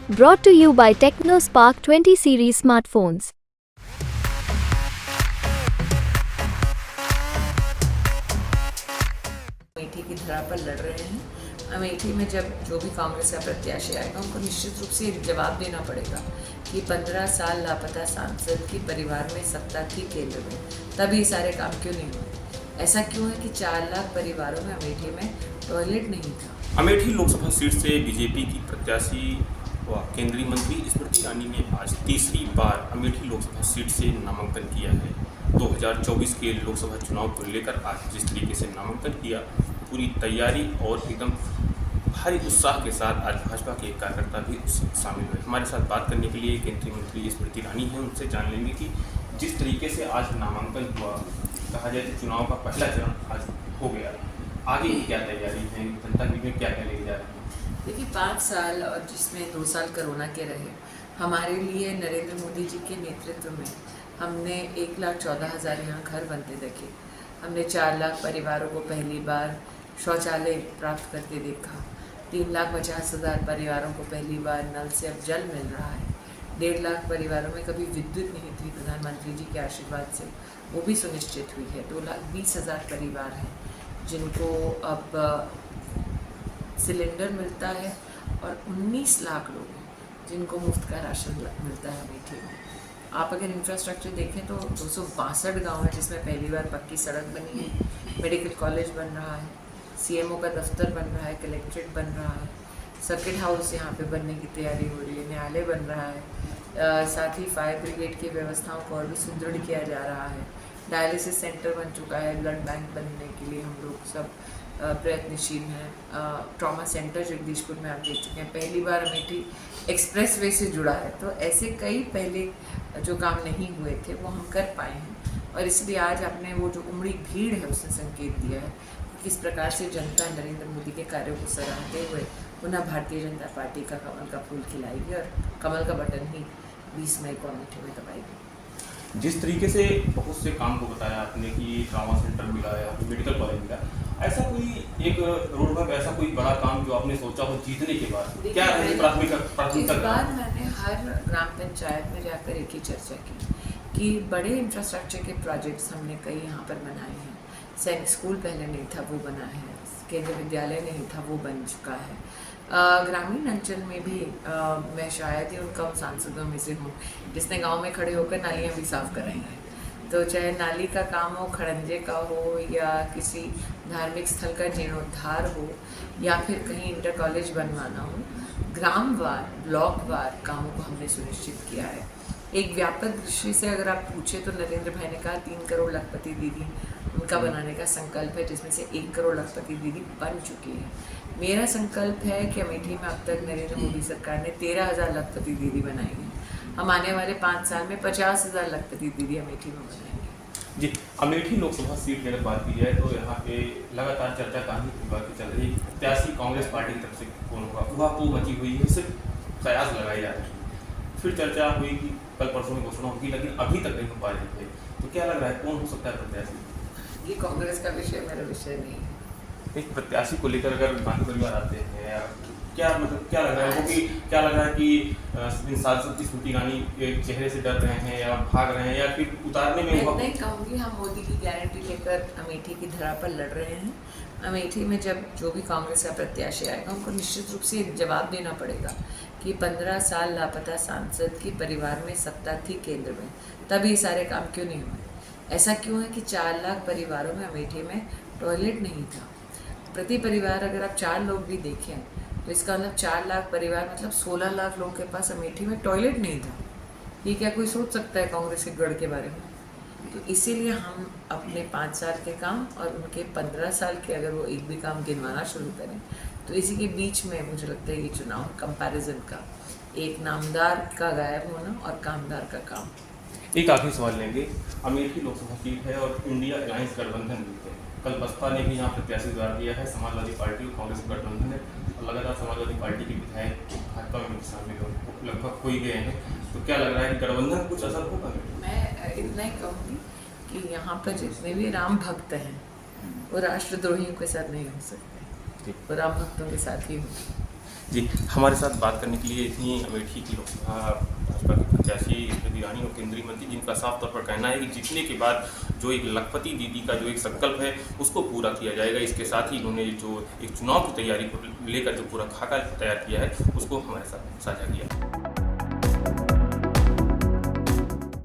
Brought to you by TechnoSpark 20 series smartphones. Amethi की धरा पर लड़ रहे हैं। अमेठी में जब जो भी कांग्रेस का प्रत्याशी आएगा उनको निश्चित रूप से जवाब देना पड़ेगा कि 15 साल लापता सांसद की परिवार में सत्ता थी केंद्र में, तब ये सारे काम क्यों नहीं हुए। ऐसा क्यों है कि 4 लाख परिवारों में अमेठी में टॉयलेट नहीं था। अमेठी लोकसभा सीट से बीजेपी की प्रत्याशी व केंद्रीय मंत्री स्मृति ईरानी ने आज तीसरी बार अमेठी लोकसभा सीट से नामांकन किया है। 2024 के लोकसभा चुनाव को लेकर आज जिस तरीके से नामांकन किया, पूरी तैयारी और एकदम भारी उत्साह के साथ आज भाजपा के कार्यकर्ता भी उसमें शामिल हुए। हमारे साथ बात करने के लिए केंद्रीय मंत्री स्मृति ईरानी हैं, उनसे जान लेंगे कि जिस तरीके से आज नामांकन हुआ, कहा जाए तो चुनाव का पहला चरण आज हो गया, आगे की क्या तैयारी है, जनता के लिए क्या क्या लेके जा रहे हैं। देखिए 5 साल और जिसमें 2 साल कोरोना के रहे, हमारे लिए नरेंद्र मोदी जी के नेतृत्व में हमने 1,14,000 यहाँ घर बनते देखे। हमने 4 लाख परिवारों को पहली बार शौचालय प्राप्त करके देखा। 3,50,000 परिवारों को पहली बार नल से अब जल मिल रहा है। 1.5 लाख परिवारों में कभी विद्युत नहीं थी, प्रधानमंत्री जी के आशीर्वाद से वो भी सुनिश्चित हुई है। 2,20,000 परिवार हैं जिनको अब सिलेंडर मिलता है और 19 लाख लोग हैं जिनको मुफ्त का राशन मिलता है अमेठी में। आप अगर इंफ्रास्ट्रक्चर देखें तो 262 गाँव है जिसमें पहली बार पक्की सड़क बनी है, मेडिकल कॉलेज बन रहा है, सीएमओ का दफ्तर बन रहा है, कलेक्ट्रेट बन रहा है, सर्किट हाउस यहाँ पे बनने की तैयारी हो रही है, न्यायालय बन रहा है, साथ ही फायर ब्रिगेड की व्यवस्थाओं को और भी सुदृढ़ किया जा रहा है। डायलिसिस सेंटर बन चुका है, ब्लड बैंक बनने के लिए हम लोग सब प्रयत्नशील हैं। ट्रॉमा सेंटर जगदीशपुर में आप देख चुके हैं, पहली बार अमेठी एक्सप्रेस वे से जुड़ा है। तो ऐसे कई पहले जो काम नहीं हुए थे वो हम कर पाए हैं और इसलिए आज आपने वो जो उमड़ी भीड़ है उसने संकेत दिया है कि किस प्रकार से जनता नरेंद्र मोदी के कार्यों को सराहते हुए पुनः भारतीय जनता पार्टी का कमल का फूल खिलाएगी और कमल का बटन ही 20 मई को अमेठी में दबाएगी। जिस तरीके से बहुत से काम को बताया आपने कि ट्रॉमा सेंटर मिला है, मेडिकल कॉलेज मिला, ऐसा कोई एक रोड मैप, ऐसा कोई बड़ा काम जो आपने सोचा हो जीतने के बाद, क्या है प्राथमिकता? इस बार मैंने हर ग्राम पंचायत में जाकर एक ही चर्चा की कि बड़े इंफ्रास्ट्रक्चर के प्रोजेक्ट्स हमने कई यहाँ पर बनाए हैं। सैनिक स्कूल पहले नहीं था, वो बना है। केंद्रीय विद्यालय नहीं था, वो बन चुका है। ग्रामीण अंचल में भी मैं शायद ही उन कम सांसदों में से हूँ जिसने गांव में खड़े होकर नालियाँ भी साफ कराई हैं। तो चाहे नाली का काम हो, खड़ंजे का हो, या किसी धार्मिक स्थल का जीर्णोद्धार हो, या फिर कहीं इंटर कॉलेज बनवाना हो, ग्रामवार ब्लॉकवार कामों को हमने सुनिश्चित किया है। एक व्यापक दृष्टि से अगर आप पूछे तो नरेंद्र भाई ने कहा 3 करोड़ लखपति दीदी उनका बनाने का संकल्प है, जिसमें से 1 करोड़ लखपति दीदी बन चुकी है। मेरा संकल्प है कि अमेठी में अब तक नरेंद्र मोदी सरकार ने 13,000 लखपति दीदी बनाई है। हम आने वाले 5 साल में 50,000 लखपति दीदी अमेठी में बनाएंगे। जी, अमेठी लोकसभा सीट की अगर बात की जाए तो यहाँ पे लगातार चर्चा काफी बात चल रही है, प्रत्याशी कांग्रेस पार्टी की तरफ से कौन होगा, वह को मची हुई है, सिर्फ कयास लगाए जा रहे हैं। फिर चर्चा हुई कि कल परसों में घोषणा होगी, लेकिन अभी तक नहीं हो पा रही है। तो क्या लग रहा है कौन हो सकता है प्रत्याशी? ये कांग्रेस का विषय मेरा विषय नहीं है। एक प्रत्याशी को लेकर अगर गांधी परिवार आते हैं, क्या मतलब क्या लग रहा है, वो कि क्या लग रहा है कि सांसद की स्मृति ईरानी चेहरे से डर रहे हैं या भाग रहे हैं या फिर उतारने में? मैं नहीं कहूँगी हम मोदी की गारंटी लेकर अमेठी की धरा पर लड़ रहे हैं। अमेठी में जब जो भी कांग्रेस का प्रत्याशी आएगा उनको निश्चित रूप से जवाब देना पड़ेगा कि 15 साल लापता सांसद की परिवार में सत्ता थी केंद्र में, तब ये सारे काम क्यों नहीं हुए। ऐसा क्यों है कि 4 लाख परिवारों में अमेठी में टॉयलेट नहीं था। प्रति परिवार अगर आप 4 लोग भी देखें तो इसका मतलब 4 लाख परिवार मतलब 16 लाख लोगों के पास अमेठी में टॉयलेट नहीं था। ये क्या कोई सोच सकता है कांग्रेस के गढ़ के बारे में? तो इसीलिए हम अपने 5 साल के काम और उनके 15 साल के अगर वो एक भी काम गिनवाना शुरू करें तो इसी के बीच में मुझे लगता है ये चुनाव कंपैरिजन का, एक नामदार का गायब होना और कामदार का काम। एक आखिरी सवाल लेंगे, अमेठी लोकसभा सीट है और इंडिया अलायंस गठबंधन भी है। कल बसपा ने भी यहाँ प्रत्याशी द्वारा दिया है, समाजवादी पार्टी और कांग्रेस गठबंधन है और लगातार समाजवादी पार्टी के विधायक भाजपा में शामिल हो लगभग हो ही गए हैं। तो क्या लग रहा है कि गठबंधन कुछ असर होगा? मैं इतना ही कहूँगी कि यहाँ पर जितने भी राम भक्त हैं वो राष्ट्रद्रोहियों के साथ नहीं हो सकते, वो राम भक्तों के साथ ही होंगे। जी, हमारे साथ बात करने के लिए इतनी अमेठी की लोकसभा भाजपा की प्रत्याशी स्मृति ईरानी और केंद्रीय मंत्री, जिनका साफ तौर पर कहना है कि जीतने के बाद जो एक लखपति दीदी का जो एक संकल्प है उसको पूरा किया जाएगा। इसके साथ ही इन्होंने जो एक चुनाव की तैयारी को लेकर जो पूरा खाका तैयार किया है उसको हमारे साथ साझा किया।